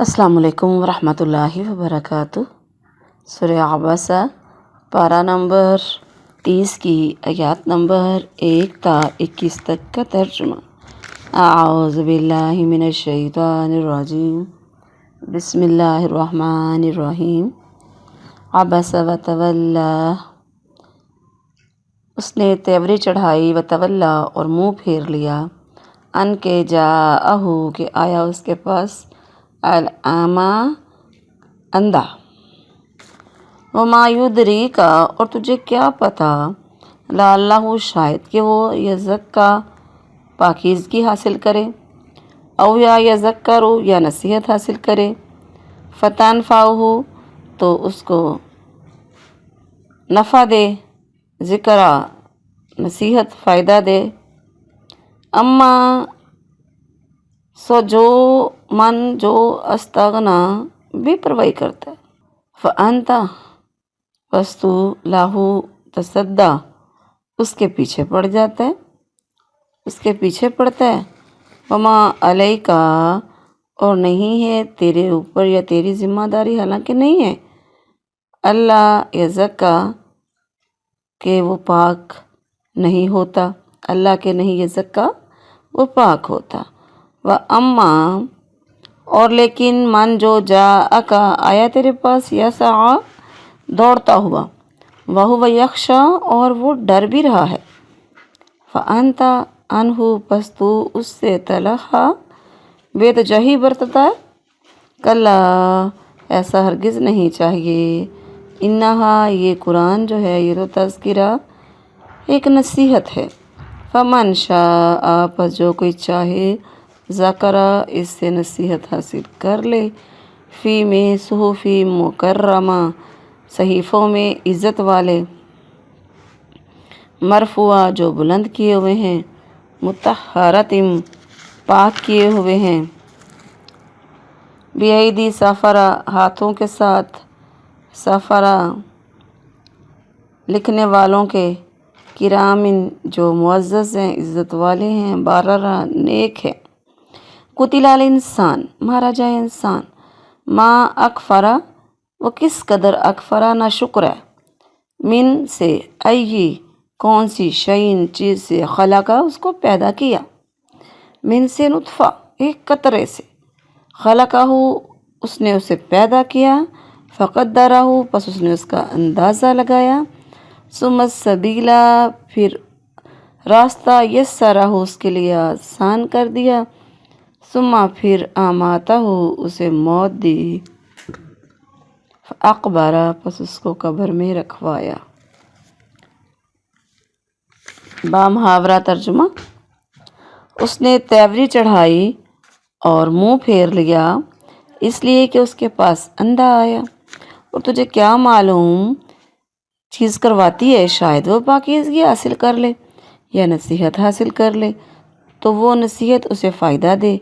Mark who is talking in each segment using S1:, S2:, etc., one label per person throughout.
S1: السلام علیکم ورحمۃ اللہ وبرکاتہ۔ سورہ عبسہ پارہ نمبر 30 کی آیات نمبر 1 تا 21 تک کا ترجمہ۔ اعوذ باللہ من الشیطان الرجیم، بسم اللہ الرحمن الرحیم۔ عبس وتولی، اس نے تیوری چڑھائی، وتولی اور منہ پھیر لیا، ان کے جاءہ کہ آیا اس کے پاس، الاعمی اندھا، وما یدریک اور تجھے کیا پتہ، لعلہ شاید کہ وہ یزکا پاکیزگی حاصل کرے، او یا یذکر یا نصیحت حاصل کرے، فتنفعہ تو اس کو نفع دے، ذکرہ نصیحت فائدہ دے، اما سو جو من جو استغنا بے پرواہی کرتا ہے، فانت پس تو لاہو تصدی اس کے پیچھے پڑ جاتا ہے، اس کے پیچھے پڑتا ہے، وما علیک اور نہیں ہے تیرے اوپر یا تیری ذمہ داری، حالانکہ نہیں ہے، اللہ یزکا کہ وہ پاک نہیں ہوتا، اللہ کے نہیں یزکا وہ پاک ہوتا، وَأَمَّا اور لیکن من جو جاءک آیا تیرے پاس، یسعی دوڑتا ہوا، وَهُوَ یخشی اور وہ ڈر بھی رہا ہے، فَأَنْتَ عَنْهُ پس تو اس سے تلہا بے توجہی برتتا ہے، کلا ایسا ہرگز نہیں چاہیے، انہا یہ قرآن جو ہے یہ تو تذکرہ ایک نصیحت ہے، فمن شاء پس جو کوئی چاہے، ذکرہ اس سے نصیحت حاصل کر لے، فی میں صحف مکرمہ صحیفوں میں عزت والے، مرفوعہ جو بلند کیے ہوئے ہیں، مطہرۃ پاک کیے ہوئے ہیں، بِأَیْدِی سفرہ ہاتھوں کے ساتھ، سفرہ لکھنے والوں کے، کرامن جو معزز ہیں عزت والے ہیں، باررہ نیک ہے، قتل الانسان مارا جائے انسان، ما اکفرا وہ کس قدر اکفرا نا شکر ہے، من سے ای کون سی شعین چیز سے، خلقہ اس کو پیدا کیا، من سے نطفہ ایک قطرے سے، خلقہ اس نے اسے پیدا کیا، فقدرہ پس اس نے اس کا اندازہ لگایا، ثم السبیل پھر راستہ یسرہ اس کے لیے آسان کر دیا، ثم پھر اماتہ اسے موت دی، فاقبرہ پس اس کو قبر میں رکھوایا۔ بامحاورہ ترجمہ، اس نے تیوری چڑھائی اور منہ پھیر لیا اس لیے کہ اس کے پاس اندھا آیا، اور تجھے کیا معلوم چیز کرواتی ہے، شاید وہ پاکیزگی حاصل کر لے یا نصیحت حاصل کر لے تو وہ نصیحت اسے فائدہ دے،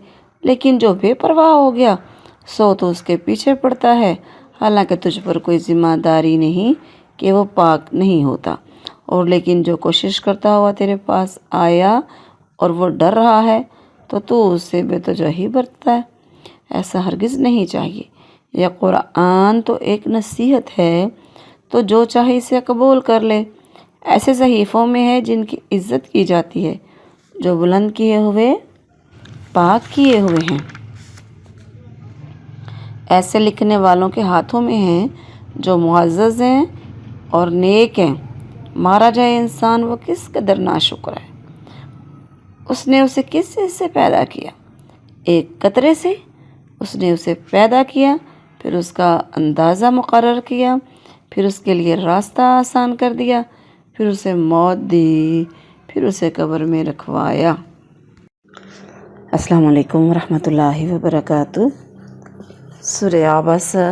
S1: لیکن جو بے پرواہ ہو گیا سو تو اس کے پیچھے پڑتا ہے، حالانکہ تجھ پر کوئی ذمہ داری نہیں کہ وہ پاک نہیں ہوتا، اور لیکن جو کوشش کرتا ہوا تیرے پاس آیا اور وہ ڈر رہا ہے تو اس سے بے توجہی برتتا ہے، ایسا ہرگز نہیں چاہیے، یہ قرآن تو ایک نصیحت ہے تو جو چاہے اسے قبول کر لے، ایسے صحیفوں میں ہے جن کی عزت کی جاتی ہے، جو بلند کیے ہوئے پاک کیے ہوئے ہیں، ایسے لکھنے والوں کے ہاتھوں میں ہیں جو معزز ہیں اور نیک ہیں، مارا جائے انسان وہ کس قدر ناشکر ہے، اس نے اسے کس چیز سے پیدا کیا، ایک قطرے سے اس نے اسے پیدا کیا، پھر اس کا اندازہ مقرر کیا، پھر اس کے لیے راستہ آسان کر دیا، پھر اسے موت دی، پھر اسے قبر میں رکھوایا۔ السلام علیکم ورحمۃ اللہ وبرکاتہ۔ سورہ عبسہ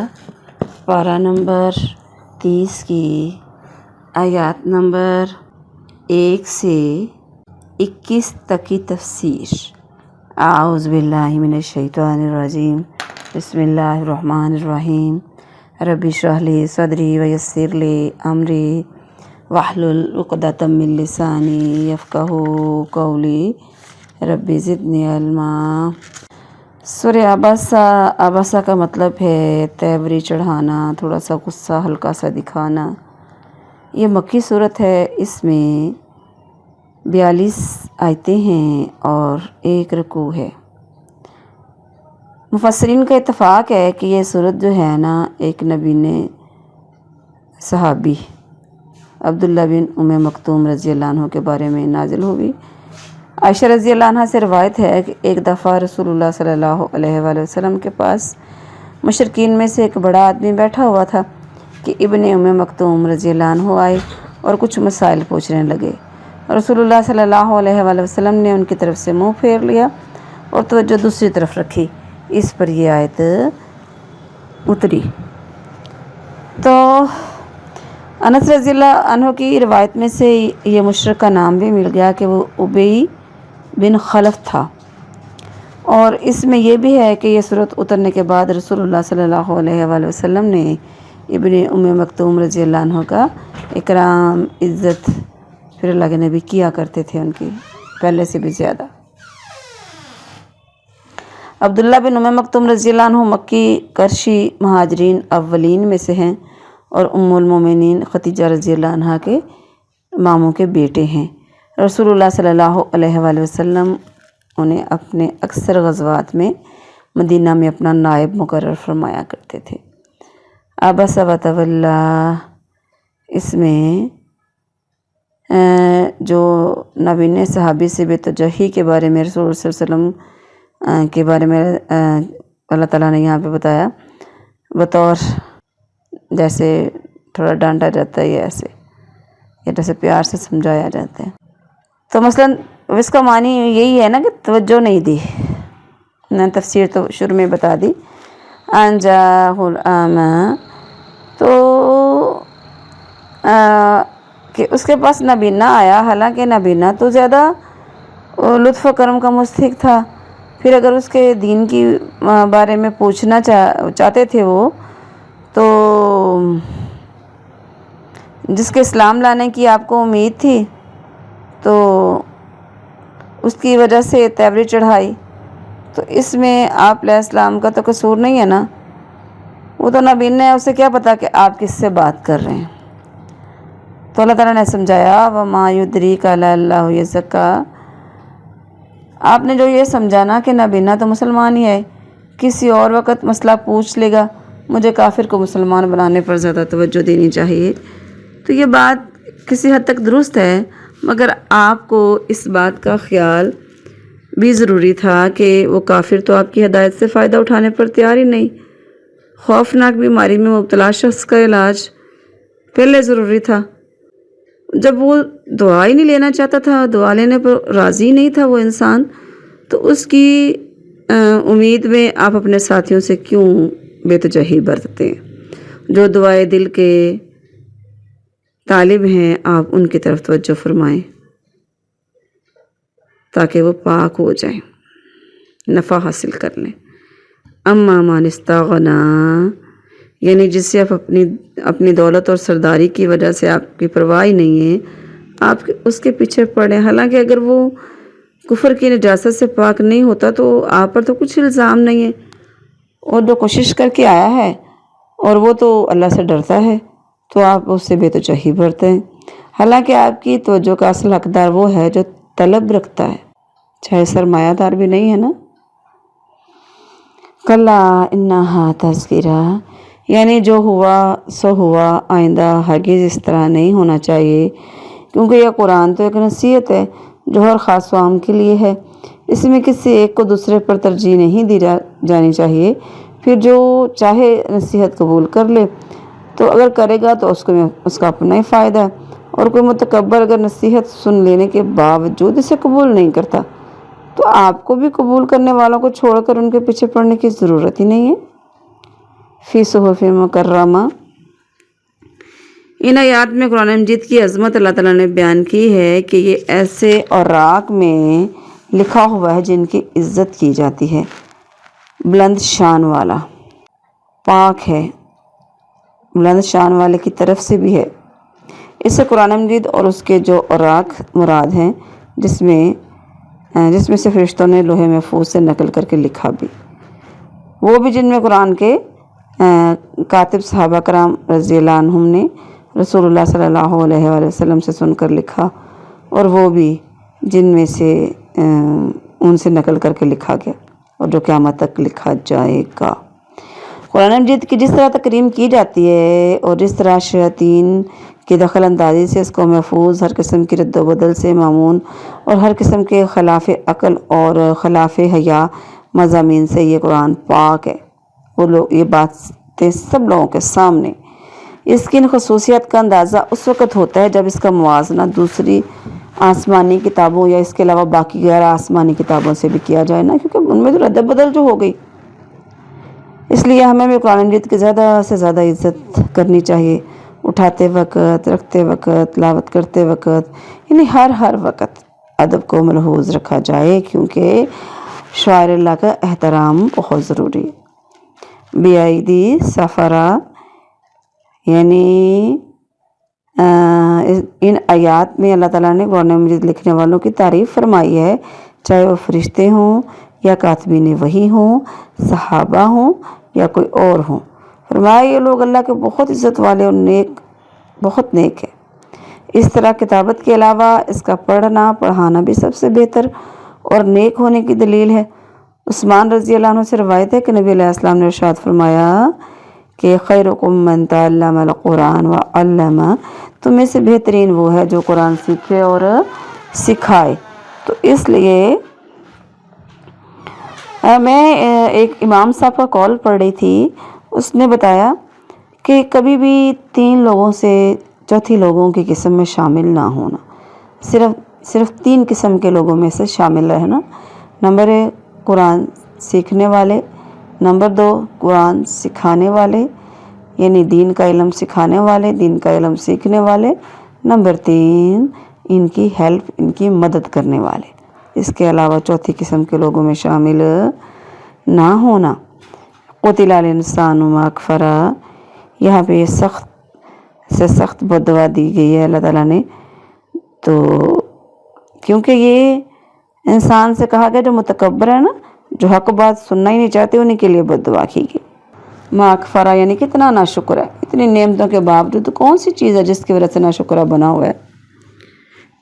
S1: پارہ نمبر 30 کی آیات نمبر 1 سے 21 تک کی تفسیر۔ اعوذ باللہ من الشیطان الرجیم، بسم اللہ الرحمن الرحیم، رب اشرح لی صدری ویسر لی امری واحلل عقدۃ من لسانی یفقہوا قولی، رب زدنی علما۔ سورہ عباسہ، عباسہ کا مطلب ہے تیوری چڑھانا، تھوڑا سا غصہ ہلکا سا دکھانا۔ یہ مکی صورت ہے، اس میں 42 آیتیں ہیں اور 1 رکوع ہے۔ مفسرین کا اتفاق ہے کہ یہ صورت جو ہے نا، ایک نبی نے صحابی عبداللہ بن ام مکتوم رضی اللہ عنہ کے بارے میں نازل ہوئی۔ عائشہ رضی اللہ عنہ سے روایت ہے کہ ایک دفعہ رسول اللہ صلی اللہ علیہ وآلہ وسلم کے پاس مشرکین میں سے ایک بڑا آدمی بیٹھا ہوا تھا کہ ابن ام مکتوم رضی اللہ عنہ آئے اور کچھ مسائل پوچھنے لگے۔ رسول اللہ صلی اللہ علیہ وآلہ وسلم نے ان کی طرف سے منہ پھیر لیا اور توجہ دوسری طرف رکھی۔ اس پر یہ آیت اتری۔ تو انس رضی اللہ عنہ کی روایت میں سے یہ مشرک کا نام بھی مل گیا کہ وہ ابی بن خلف تھا، اور اس میں یہ بھی ہے کہ یہ صورت اترنے کے بعد رسول اللہ صلی اللہ علیہ وآلہ وسلم نے ابن ام مکتوم رضی اللہ عنہ کا اکرام، عزت پھر اللہ کے نبی کیا کرتے تھے ان کی پہلے سے بھی زیادہ۔ عبداللہ بن ام مکتوم رضی اللہ عنہ مکی قریشی مہاجرین اولین میں سے ہیں اور ام المومنین خدیجہ رضی اللہ عنہ کے ماموں کے بیٹے ہیں۔ رسول اللہ صلی اللہ علیہ وآلہ وسلم انہیں اپنے اکثر غزوات میں مدینہ میں اپنا نائب مقرر فرمایا کرتے تھے۔ عبس و تولی، اس میں جو نبی نے صحابی سے بے توجہی کے بارے میں رسول صلی اللہ علیہ وسلم کے بارے میں اللہ تعالیٰ نے یہاں پہ بتایا بطور جیسے تھوڑا ڈانٹا جاتا ہے، یہ ایسے یا جیسے پیار سے سمجھایا جاتا ہے۔ تو مثلاً اس کا معنی یہی ہے نا کہ توجہ نہیں دی۔ میں نے تفسیر تو شروع میں بتا دی۔ انجاہ العامہ، تو کہ اس کے پاس نبینہ آیا، حالانکہ نبینہ تو زیادہ لطف و کرم کا مستحق تھا۔ پھر اگر اس کے دین کی بارے میں پوچھنا چاہتے تھے وہ، تو جس کے اسلام لانے کی آپ کو امید تھی تو اس کی وجہ سے تیوری چڑھائی، تو اس میں آپ علیہ السلام کا تو قصور نہیں ہے نا۔ وہ تو نبی نے اسے کیا پتا کہ آپ کس سے بات کر رہے ہیں۔ تو اللہ تعالیٰ نے سمجھایا وما یدریک لعلہ یزکیٰ، آپ نے جو یہ سمجھانا کہ نبینا تو مسلمان ہی ہے، کسی اور وقت مسئلہ پوچھ لے گا، مجھے کافر کو مسلمان بنانے پر زیادہ توجہ دینی چاہیے، تو یہ بات کسی حد تک درست ہے، مگر آپ کو اس بات کا خیال بھی ضروری تھا کہ وہ کافر تو آپ کی ہدایت سے فائدہ اٹھانے پر تیار ہی نہیں۔ خوفناک بیماری میں مبتلا شخص کا علاج پہلے ضروری تھا۔ جب وہ دعا ہی نہیں لینا چاہتا تھا، دعا لینے پر راضی نہیں تھا وہ انسان، تو اس کی امید میں آپ اپنے ساتھیوں سے کیوں بے توجہی برتتے ہیں؟ جو دعائے دل کے طالب ہیں آپ ان کی طرف توجہ فرمائیں تاکہ وہ پاک ہو جائیں، نفع حاصل کر لیں۔ اما من استغنا، یعنی جس سے آپ اپنی دولت اور سرداری کی وجہ سے آپ کی پرواہ ہی نہیں ہے، آپ اس کے پیچھے پڑیں، حالانکہ اگر وہ کفر کی نجاست سے پاک نہیں ہوتا تو آپ پر تو کچھ الزام نہیں ہے، اور جو کوشش کر کے آیا ہے اور وہ تو اللہ سے ڈرتا ہے تو آپ اس سے بے توجہی برتیں، حالانکہ آپ کی توجہ کا اصل حقدار وہ ہے جو طلب رکھتا ہے، چاہے سرمایہ دار بھی نہیں ہے نا۔ کلا انہا تذکرہ، یعنی جو ہوا سو ہوا، آئندہ ہرگز اس طرح نہیں ہونا چاہیے، کیونکہ یہ قرآن تو ایک نصیحت ہے جو ہر خاص و عام کے لیے ہے، اس میں کسی ایک کو دوسرے پر ترجیح نہیں دی جانی چاہیے۔ پھر جو چاہے نصیحت قبول کر لے، تو اگر کرے گا تو اس کا اپنا ہی فائدہ ہے، اور کوئی متکبر اگر نصیحت سن لینے کے باوجود اسے قبول نہیں کرتا تو آپ کو بھی قبول کرنے والوں کو چھوڑ کر ان کے پیچھے پڑنے کی ضرورت ہی نہیں ہے۔ فی صحف مکرمہ، ان آیات میں قرآن مجید کی عظمت اللہ تعالیٰ نے بیان کی ہے کہ یہ ایسے اوراق میں لکھا ہوا ہے جن کی عزت کی جاتی ہے، بلند شان والا، پاک ہے، بلند شان والے کی طرف سے بھی ہے۔ اس سے قرآن مجید اور اس کے جو اوراق مراد ہیں جس میں سے فرشتوں نے لوح محفوظ سے نقل کر کے لکھا بھی۔ وہ بھی جن میں قرآن کے کاتب صحابہ کرام رضی اللہ عنہم نے رسول اللہ صلی اللہ علیہ وآلہ وسلم سے سن کر لکھا، اور وہ بھی جن میں سے ان سے نقل کر کے لکھا گیا اور جو قیامت تک لکھا جائے گا۔ قرآن مجید کی جس طرح تکریم کی جاتی ہے اور جس طرح شیاطین کی دخل اندازی سے اس کو محفوظ، ہر قسم کی رد و بدل سے معمون، اور ہر قسم کے خلاف عقل اور خلاف حیا مضامین سے یہ قرآن پاک ہے، وہ لوگ یہ باتیں سب لوگوں کے سامنے۔ اس کی ان خصوصیات کا اندازہ اس وقت ہوتا ہے جب اس کا موازنہ دوسری آسمانی کتابوں یا اس کے علاوہ باقی غیر آسمانی کتابوں سے بھی کیا جائے نا، کیونکہ ان میں تو رد و بدل جو ہو گئی۔ اس لیے ہمیں بھی قرآن مجید کی زیادہ سے زیادہ عزت کرنی چاہیے، اٹھاتے وقت، رکھتے وقت، تلاوت کرتے وقت، یعنی ہر وقت ادب کو ملحوظ رکھا جائے، کیونکہ شاعر اللہ کا احترام بہت ضروری ہے۔ بیعیدی سفرہ، یعنی ان آیات میں اللہ تعالیٰ نے قرآن مجید لکھنے والوں کی تعریف فرمائی ہے، چاہے وہ فرشتے ہوں یا کاتبین وحی ہوں، صحابہ ہوں یا کوئی اور ہوں۔ فرمایا یہ لوگ اللہ کے بہت عزت والے اور بہت نیک ہے۔ اس طرح کتابت کے علاوہ اس کا پڑھنا پڑھانا بھی سب سے بہتر اور نیک ہونے کی دلیل ہے۔ عثمان رضی اللہ عنہ سے روایت ہے کہ نبی علیہ السلام نے ارشاد فرمایا کہ خیرکم من تعلم القرآن وعلمہ، تم میں سے بہترین وہ ہے جو قرآن سیکھے اور سکھائے۔ تو اس لیے میں ایک امام صاحب کا کال پڑھ رہی تھی، اس نے بتایا کہ کبھی بھی 3 لوگوں سے چوتھی لوگوں کی قسم میں شامل نہ ہونا، صرف 3 قسم کے لوگوں میں سے شامل رہنا۔ نمبر 1 قرآن سیکھنے والے، نمبر 2 قرآن سکھانے والے، یعنی دین کا علم سکھانے والے، دین کا علم سیکھنے والے، نمبر 3 ان کی ہیلپ، ان کی مدد کرنے والے۔ اس کے علاوہ چوتھی قسم کے لوگوں میں شامل نہ ہونا۔ قتل الانسان ما اکفر، یہاں پہ سخت سے سخت بددعا دی گئی ہے اللہ تعالیٰ نے، تو کیونکہ یہ انسان سے کہا گیا جو متکبر ہے نا، جو حق بات سننا ہی نہیں چاہتے، انہیں کے لیے بددعا کی گئی۔ ما اکفر یعنی کتنا ناشکر ہے، اتنی نعمتوں کے باوجود کون سی چیز ہے جس کی وجہ سے ناشکرہ بنا ہوا ہے۔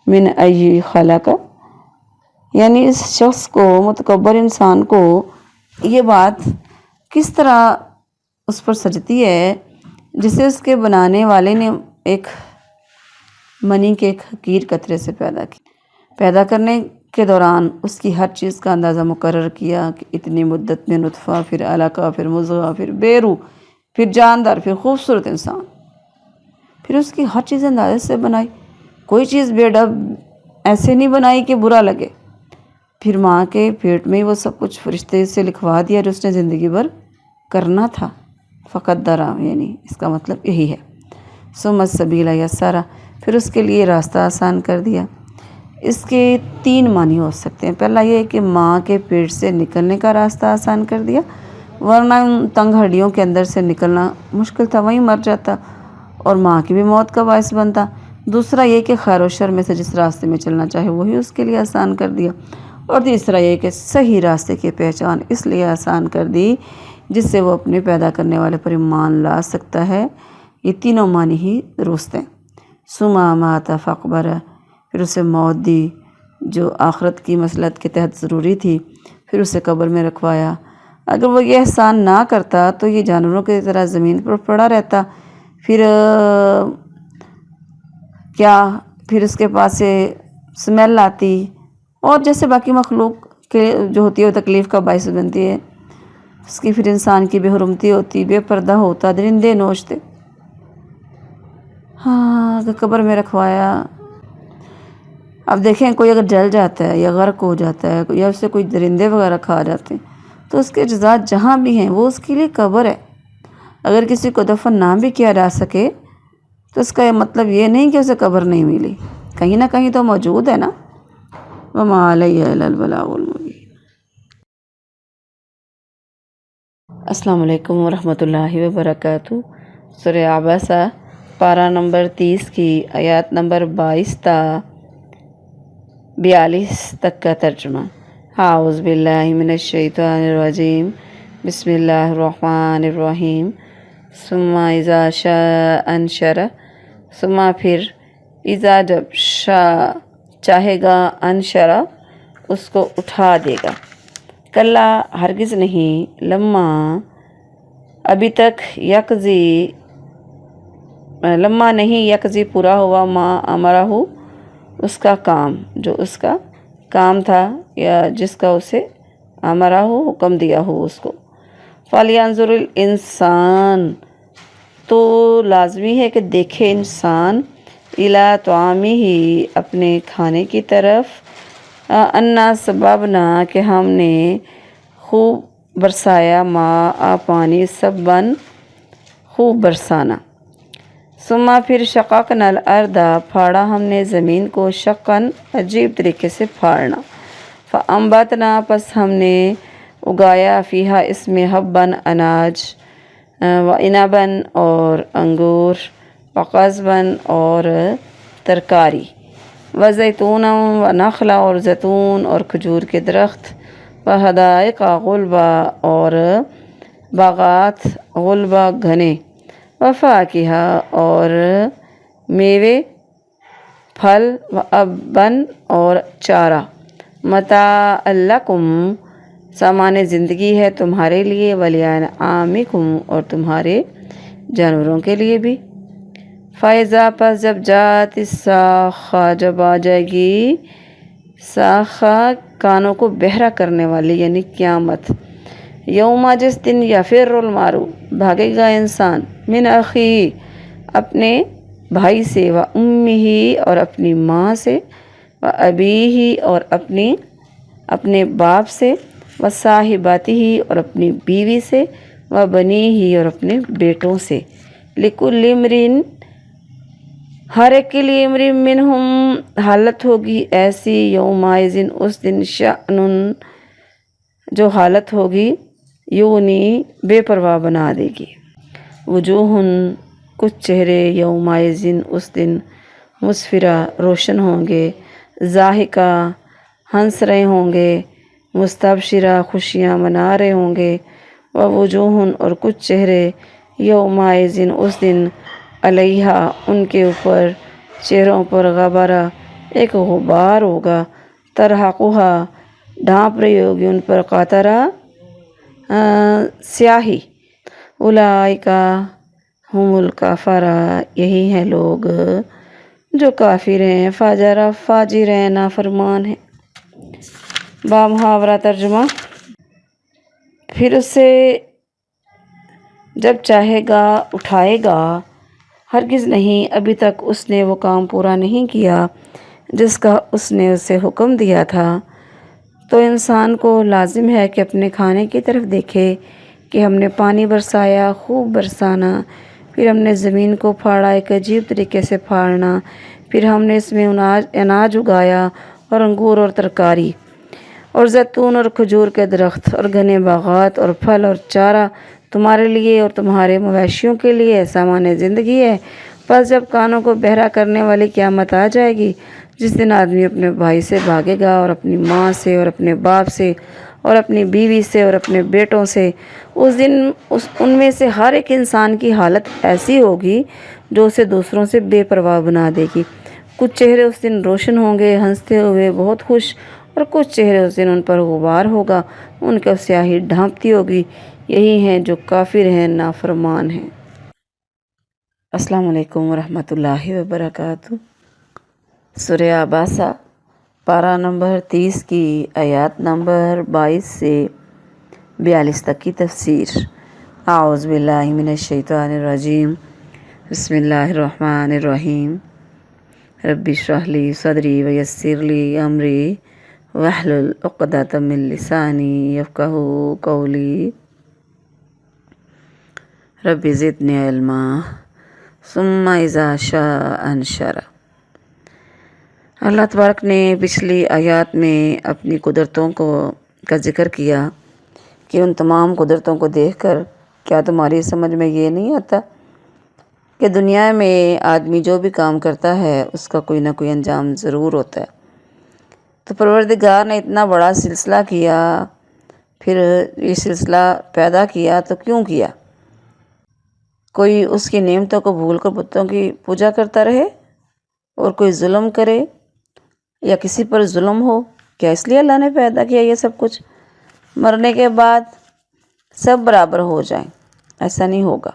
S1: من ای خلق، یعنی اس شخص کو، متکبر انسان کو، یہ بات کس طرح اس پر سجتی ہے جسے اس کے بنانے والے نے ایک منی کے ایک حقیر قطرے سے پیدا کرنے کے دوران اس کی ہر چیز کا اندازہ مقرر کیا کہ اتنی مدت میں نطفہ، پھر علقہ، پھر مضغہ، پھر بے روح، پھر جاندار، پھر خوبصورت انسان، پھر اس کی ہر چیز اندازے سے بنائی، کوئی چیز بے ڈب ایسے نہیں بنائی کہ برا لگے۔ پھر ماں کے پیٹ میں وہ سب کچھ فرشتے سے لکھوا دیا جو اس نے زندگی بھر کرنا تھا۔ فقدرہ، یعنی اس کا مطلب یہی ہے۔ ثم السبیل یسرہ، پھر اس کے لیے راستہ آسان کر دیا۔ اس کے 3 معنی ہو سکتے ہیں۔ پہلا یہ کہ ماں کے پیٹ سے نکلنے کا راستہ آسان کر دیا، ورنہ ان تنگ ہڈیوں کے اندر سے نکلنا مشکل تھا، وہیں مر جاتا اور ماں کی بھی موت کا باعث بنتا۔ دوسرا یہ کہ خیر و شر میں سے جس راستے میں چلنا چاہے وہی اس کے لیے آسان کر دیا، اور تیسرا یہ کہ صحیح راستے کی پہچان اس لیے آسان کر دی جس سے وہ اپنے پیدا کرنے والے پر ایمان لا سکتا ہے۔ یہ تینوں معنی ہی درست ہیں۔ ثم مات فاقبر، پھر اسے موت دی جو آخرت کی مصلحت کے تحت ضروری تھی، پھر اسے قبر میں رکھوایا۔ اگر وہ یہ احسان نہ کرتا تو یہ جانوروں کی طرح زمین پر پڑا رہتا، پھر اس کے پاس سے سمیل آتی، اور جیسے باقی مخلوق کے جو ہوتی ہے وہ تکلیف کا باعث بنتی ہے، اس کی پھر انسان کی بے حرمتی ہوتی، بے پردہ ہوتا، درندے نوچتے۔ ہاں، اگر قبر میں رکھوایا، اب دیکھیں کوئی اگر جل جاتا ہے یا غرق ہو جاتا ہے یا اسے کوئی درندے وغیرہ کھا جاتے ہیں تو اس کے جزات جہاں بھی ہیں وہ اس کے لیے قبر ہے۔ اگر کسی کو دفن نہ بھی کیا جا سکے تو اس کا مطلب یہ نہیں کہ اسے قبر نہیں ملی، کہیں نہ کہیں تو موجود ہے نا۔ وما علیہ الا البلاغ المبین۔ السلام علیکم ورحمۃ اللہ وبرکاتہ۔ سورہ عبسہ پارہ نمبر 30 کی آیات نمبر 22 تا 42 تک کا ترجمہ۔ اعوذ باللہ من الشیطان الرجیم، بسم اللہ الرحمن الرحیم ثم اذا شاء انشر، ثم پھر اذا جب شاء چاہے گا انشرا اس کو اٹھا دے گا، کلا ہرگز نہیں، لما ابھی تک، یکزی لما نہیں، یکزی پورا ہوا، ما امرہ اس کا کام، جو اس کا کام تھا یا جس کا اسے امرہ ہو حکم دیا ہو اس کو۔ فَلْيَنظُرِ الْإِنسان تو لازمی ہے کہ دیکھے انسان، اِلیٰ طعامہ اپنے کھانے کی طرف، انا سببنا کہ ہم نے خوب برسایا، ماء پانی، سبن خوب برسانا، ثم پھر شققنا الارض پھاڑا ہم نے زمین کو، شقاً عجیب طریقے سے پھاڑنا، فانبتنا پس ہم نے اگایا، فیہا اس میں، حباً اناج، وعنباً اور انگور، وقضباً اور ترکاری، وزیتونا ونخلا اور زیتون اور کھجور کے درخت، وحدائق غلبا اور باغات غلبا گھنے، وفاکہہ اور میوے پھل، واباً اور چارہ، متاع لکم سامان زندگی ہے تمہارے لیے، ولانعامکم اور تمہارے جانوروں کے لیے بھی۔ فائزہ پس جب جات الصاخہ جب آ جائے گی، صاخہ کانوں کو بہرا کرنے والی یعنی قیامت، یوم جس دن، یفر المرء بھاگے گا انسان، من اخی اپنے بھائی سے، و امہ اور اپنی ماں سے، و ابیہ اور اپنے باپ سے، و صاحباتہ اور اپنی بیوی سے، و بنیہ اور اپنے بیٹوں سے، لکل امرئ ہر ایک کے لیے، امرئ منہم حالت ہوگی ایسی، یومئذ اس دن، شأن جو حالت ہوگی، یغنی بے پرواہ بنا دے گی، وجوہ کچھ چہرے، یومئذ اس دن، مسفرہ روشن ہوں گے، ضاحکہ ہنس رہے ہوں گے، مستبشرہ خوشیاں منا رہے ہوں گے، ووجوہ اور کچھ چہرے، یومئذ اس دن، علیہا ان کے اوپر، چہروں پر، غبرہ ایک غبار ہوگا، ترہقہا ڈھانپ رہی ہوگی ان پر، قطرہ سیاہی، اولئک ہم الکفرہ یہی ہیں لوگ جو کافر ہیں، فاجر فاجر ہیں، نافرمان ہیں۔ محاورہ ترجمہ، پھر اسے جب چاہے گا اٹھائے گا، ہرگز نہیں ابھی تک اس نے وہ کام پورا نہیں کیا جس کا اس نے اسے حکم دیا تھا، تو انسان کو لازم ہے کہ اپنے کھانے کی طرف دیکھے کہ ہم نے پانی برسایا، خوب برسانا، پھر ہم نے زمین کو پھاڑا، ایک عجیب طریقے سے پھاڑنا، پھر ہم نے اس میں اناج اگایا اور انگور اور ترکاری اور زیتون اور کھجور کے درخت اور گھنے باغات اور پھل اور چارہ تمہارے لیے اور تمہارے مویشیوں کے لیے، سامان زندگی ہے۔ پس جب کانوں کو بہرا کرنے والی قیامت آ جائے گی، جس دن آدمی اپنے بھائی سے بھاگے گا اور اپنی ماں سے اور اپنے باپ سے اور اپنی بیوی سے اور اپنے بیٹوں سے، اس دن ان میں سے ہر ایک انسان کی حالت ایسی ہوگی جو اسے دوسروں سے بے پرواہ بنا دے گی۔ کچھ چہرے اس دن روشن ہوں گے، ہنستے ہوئے، بہت خوش، اور کچھ چہرے اس دن ان پر غبار ہوگا، ان کو سیاہی ڈھانپتی ہوگی، یہی ہیں جو کافر ہیں، نافرمان ہیں۔ السلام علیکم ورحمۃ اللہ وبرکاتہ۔ سورہ عباسہ پارہ نمبر 30 کی آیات نمبر 22 سے 42 تک کی تفسیر۔ اعوذ باللہ من الشیطان الرجیم، بسم اللہ الرحمن الرحیم، رب اشرح لی صدری ویسر لی امری واحلل عقدۃ من لسانی یفقہوا قولی، رب زدنی علما ثم اذا شاء انشر۔ اللہ تبارک نے پچھلی آیات میں اپنی قدرتوں کا ذکر کیا کہ ان تمام قدرتوں کو دیکھ کر کیا تمہاری سمجھ میں یہ نہیں آتا کہ دنیا میں آدمی جو بھی کام کرتا ہے اس کا کوئی نہ کوئی انجام ضرور ہوتا ہے۔ تو پروردگار نے اتنا بڑا سلسلہ کیا، پھر یہ سلسلہ پیدا کیا تو کیوں کیا؟ کوئی اس کی نعمتوں کو بھول کر بتوں کی پوجا کرتا رہے اور کوئی ظلم کرے یا کسی پر ظلم ہو؟ کیا اس لیے اللہ نے پیدا کیا یہ سب کچھ؟ مرنے کے بعد سب برابر ہو جائیں، ایسا نہیں ہوگا۔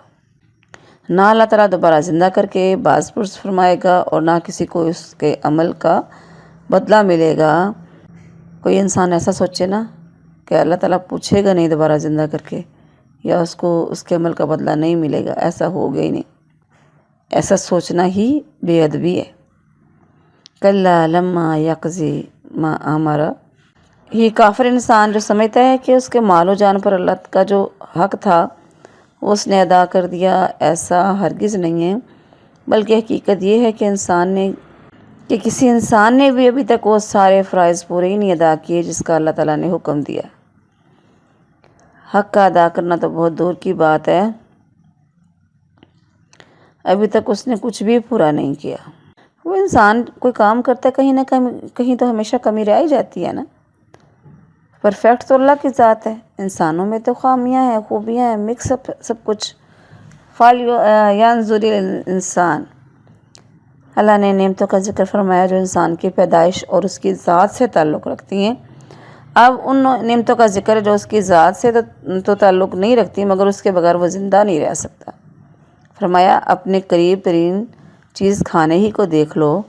S1: نہ اللہ تعالیٰ دوبارہ زندہ کر کے باز پرس فرمائے گا اور نہ کسی کو اس کے عمل کا بدلہ ملے گا۔ کوئی انسان ایسا سوچے نا کہ اللہ تعالیٰ پوچھے گا نہیں دوبارہ زندہ کر کے، یا اس کو اس کے عمل کا بدلہ نہیں ملے گا، ایسا ہوگا ہی نہیں۔ ایسا سوچنا ہی بے ادبی ہے۔ کلا لما یقضی ما امر، یہ کافر انسان جو سمجھتا ہے کہ اس کے مال و جان پر اللہ کا جو حق تھا وہ اس نے ادا کر دیا، ایسا ہرگز نہیں ہے، بلکہ حقیقت یہ ہے کہ کسی انسان نے بھی ابھی تک وہ سارے فرائض پورے ہی نہیں ادا کیے جس کا اللہ تعالیٰ نے حکم دیا۔ حق کا ادا کرنا تو بہت دور کی بات ہے، ابھی تک اس نے کچھ بھی پورا نہیں کیا۔ وہ انسان کوئی کام کرتا ہے کہیں نہ کہیں تو ہمیشہ کمی رہ ہی جاتی ہے نا۔ پرفیکٹ تو اللہ کی ذات ہے، انسانوں میں تو خامیاں ہیں، خوبیاں ہیں، مکس اپ سب کچھ۔ فَلْيَنْظُرِ الْإِنسان، اللہ نے نعمتوں کا ذکر فرمایا جو انسان کی پیدائش اور اس کی ذات سے تعلق رکھتی ہیں۔ اب ان نعمتوں کا ذکر جو اس کی ذات سے تو تعلق نہیں رکھتی مگر اس کے بغیر وہ زندہ نہیں رہ سکتا۔ فرمایا اپنے قریب ترین چیز کھانے ہی کو دیکھ لو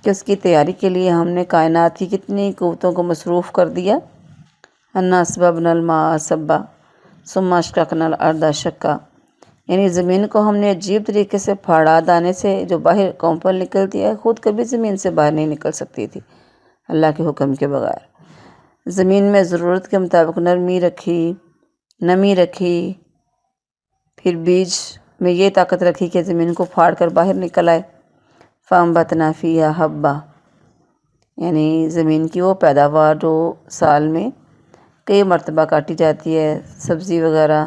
S1: کہ اس کی تیاری کے لیے ہم نے کائنات کی کتنی قوتوں کو مصروف کر دیا۔ اَنَّا أَصْبَبْنَا الْمَاءَ صَبًّا ثُمَّ أَشْقَقْنَا الْأَرْضَ شَقًّا، یعنی زمین کو ہم نے عجیب طریقے سے پھاڑا، دانے سے جو باہر کونپل نکلتی ہے خود کبھی زمین سے باہر نہیں نکل سکتی تھی اللہ کے حکم کے بغیر۔ زمین میں ضرورت کے مطابق نمی رکھی، پھر بیج میں یہ طاقت رکھی کہ زمین کو پھاڑ کر باہر نکل آئے۔ فَأَنبَتْنَا فِيهَا حَبًّا، یعنی زمین کی وہ پیداوار جو سال میں کئی مرتبہ کاٹی جاتی ہے، سبزی وغیرہ،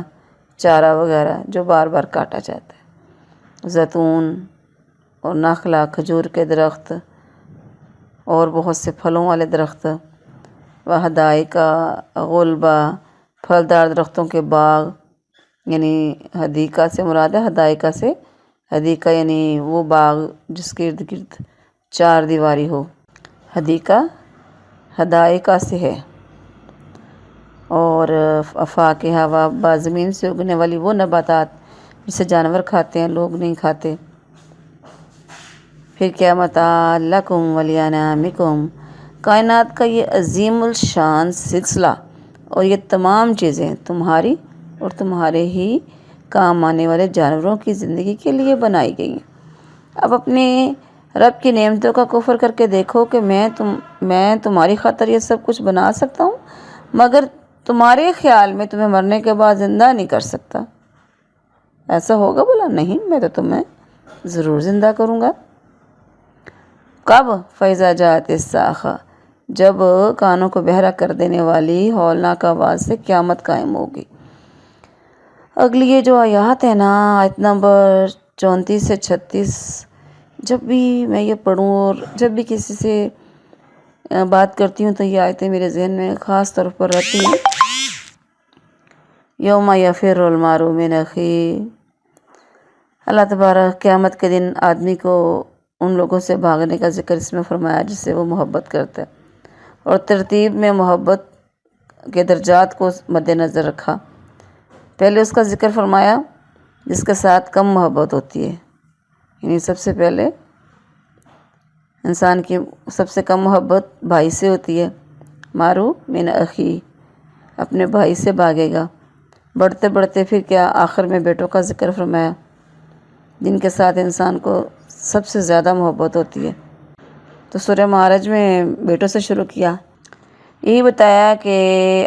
S1: چارہ وغیرہ جو بار بار کاٹا جاتا ہے، زیتون اور نخلا، کھجور کے درخت اور بہت سے پھلوں والے درخت، وحدائق غلبا، پھلدار درختوں کے باغ، یعنی حدیقہ سے مراد ہے، حدائقہ سے، حدیقہ یعنی وہ باغ جس کے ارد گرد چار دیواری ہو، حدیقہ حدائقہ سے ہے۔ اور فاکہہ و زمین سے اگنے والی وہ نباتات جسے جانور کھاتے ہیں، لوگ نہیں کھاتے۔ پھر کیا متاع لکم ولانعامکم، کائنات کا یہ عظیم الشان سلسلہ اور یہ تمام چیزیں تمہاری اور تمہارے ہی کام آنے والے جانوروں کی زندگی کے لیے بنائی گئی ہیں۔ اب اپنے رب کی نعمتوں کا کفر کر کے دیکھو کہ میں تمہاری خاطر یہ سب کچھ بنا سکتا ہوں مگر تمہارے خیال میں تمہیں مرنے کے بعد زندہ نہیں کر سکتا۔ ایسا ہوگا بولا نہیں، میں تو تمہیں ضرور زندہ کروں گا۔ کب؟ فَإِذَا جَاءَتِ السَّاخَةُ، جب کانوں کو بہرا کر دینے والی ہولناک آواز سے قیامت قائم ہوگی۔ اگلی یہ جو آیات ہے نا، آیت نمبر 34 سے 36، جب بھی میں یہ پڑھوں اور جب بھی کسی سے بات کرتی ہوں تو یہ آیتیں میرے ذہن میں خاص طور پر رہتی ہیں۔ یوم یفر المرء من اخیہ، اللہ تبارک قیامت کے دن آدمی کو ان لوگوں سے بھاگنے کا ذکر اس میں فرمایا جس سے وہ محبت کرتا ہے، اور ترتیب میں محبت کے درجات کو مد نظر رکھا۔ پہلے اس کا ذکر فرمایا جس کے ساتھ کم محبت ہوتی ہے، یعنی سب سے پہلے انسان کی سب سے کم محبت بھائی سے ہوتی ہے۔ مارو من اخی، اپنے بھائی سے بھاگے گا۔ بڑھتے بڑھتے پھر کیا آخر میں بیٹوں کا ذکر فرمایا جن کے ساتھ انسان کو سب سے زیادہ محبت ہوتی ہے۔ تو سورہ معارج میں بیٹوں سے شروع کیا، یہی بتایا کہ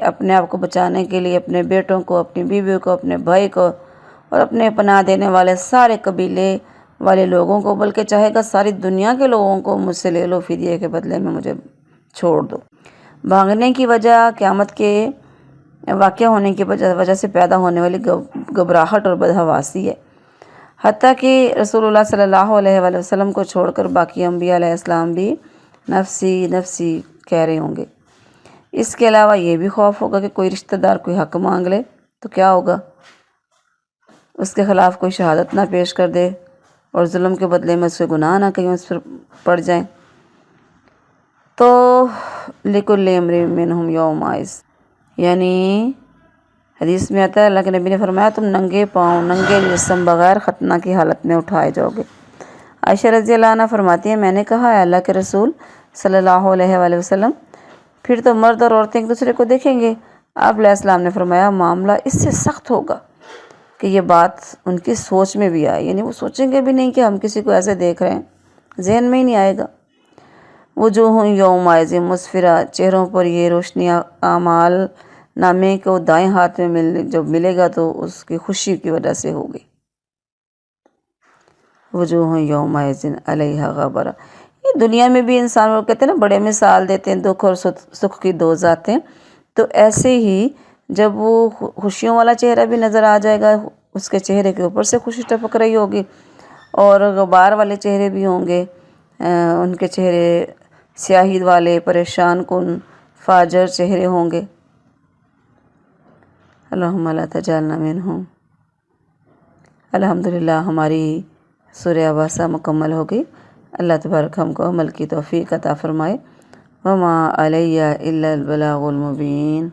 S1: اپنے آپ کو بچانے کے لیے اپنے بیٹوں کو، اپنی بیویوں کو، اپنے بھائی کو اور اپنے پناہ دینے والے سارے قبیلے والے لوگوں کو، بلکہ چاہے گا ساری دنیا کے لوگوں کو مجھ سے لے لو، فدیے کے بدلے میں مجھے چھوڑ دو۔ بھاگنے کی وجہ قیامت کے واقع ہونے کی وجہ سے پیدا ہونے والی گھبراہٹ اور بدحواسی ہے، حتیٰ کہ رسول اللہ صلی اللہ علیہ وآلہ وسلم کو چھوڑ کر باقی انبیاء علیہ السلام بھی نفسی نفسی کہہ رہے ہوں گے۔ اس کے علاوہ یہ بھی خوف ہوگا کہ کوئی رشتہ دار کوئی حق مانگ لے تو کیا ہوگا، اس کے خلاف کوئی شہادت نہ پیش کر دے اور ظلم کے بدلے میں اس کے گناہ نہ کہیں اس پر پڑ جائیں۔ تو لِكُلِّ امْرِئٍ مِّنْهُمْ يَوْمَئِذٍ، یعنی حدیث میں آتا ہے اللہ کے نبی نے فرمایا تم ننگے پاؤں ننگے جسم بغیر ختنہ کی حالت میں اٹھائے جاؤ گے۔ عائشہ رضی اللہ عنہ فرماتی ہیں میں نے کہا ہے اللہ کے رسول صلی اللہ علیہ وآلہ وسلم پھر تو مرد اور عورتیں ایک دوسرے کو دیکھیں گے؟ آپ علیہ السلام نے فرمایا معاملہ اس سے سخت ہوگا کہ یہ بات ان کی سوچ میں بھی آئے، یعنی وہ سوچیں گے بھی نہیں کہ ہم کسی کو ایسے دیکھ رہے ہیں، ذہن میں ہی نہیں آئے گا۔ وجوہ یومئذ مسفرہ، چہروں پر یہ روشنی اعمال نامے کو دائیں ہاتھ میں جب ملے گا تو اس کی خوشی کی وجہ سے ہوگی۔ وجوہ یومئذ علیہا غبرہ، یہ دنیا میں بھی انسان وہ کہتے ہیں نا بڑے مثال دیتے ہیں دکھ اور سکھ کی دو ذاتیں، تو ایسے ہی جب وہ خوشیوں والا چہرہ بھی نظر آ جائے گا اس کے چہرے کے اوپر سے خوشی ٹپک رہی ہوگی، اور غبار والے چہرے بھی ہوں گے، ان کے چہرے سیاہی والے پریشان کن فاجر چہرے ہوں گے۔ اللہم لا تجعلنا منہم۔ الحمدللہ ہماری سورہ عباسہ مکمل ہو گئی۔ اللہ تبارک ہم کو عمل کی توفیق عطا فرمائے۔ وما علیہ الا البلاغ المبین۔